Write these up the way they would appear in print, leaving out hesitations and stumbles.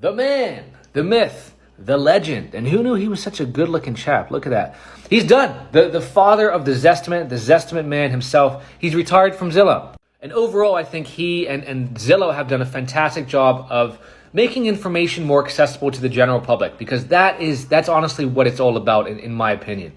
The man, the myth, the legend. And who knew he was such a good-looking chap? Look at that. He's done. The father of the Zestimate man himself. He's retired from Zillow. And overall, I think he and Zillow have done a fantastic job of making information more accessible to the general public, because that's honestly what it's all about, in my opinion.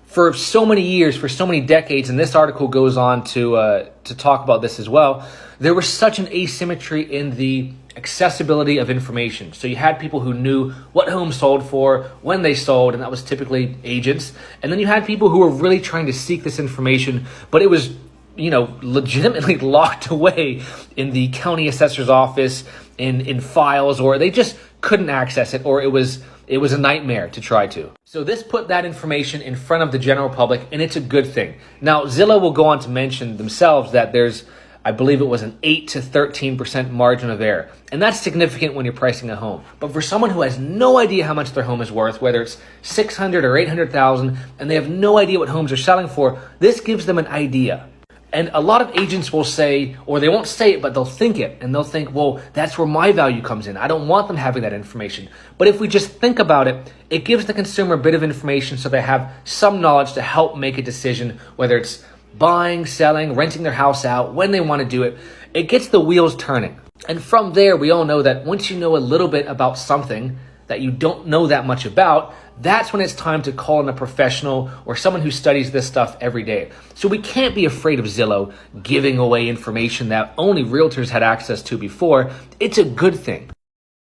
For so many years, for so many decades, and this article goes on to talk about this as well, there was such an asymmetry in the accessibility of information. So you had people who knew what homes sold for, when they sold, and that was typically agents. And then you had people who were really trying to seek this information, but it was, legitimately locked away in the county assessor's office, in files, or they just couldn't access it, or it was a nightmare to try to. So this put that information in front of the general public, and it's a good thing. Now, Zillow will go on to mention themselves that there's, I believe it was an 8 to 13% margin of error. And that's significant when you're pricing a home. But for someone who has no idea how much their home is worth, whether it's $600,000 or $800,000, and they have no idea what homes are selling for, this gives them an idea. And a lot of agents will say, or they won't say it, but they'll think it. And they'll think, well, that's where my value comes in. I don't want them having that information. But if we just think about it, it gives the consumer a bit of information so they have some knowledge to help make a decision, whether it's buying, selling, renting their house out, when they want to do it. It gets the wheels turning. And from there, we all know that once you know a little bit about something that you don't know that much about, that's when it's time to call in a professional or someone who studies this stuff every day. So we can't be afraid of Zillow giving away information that only realtors had access to before. It's a good thing.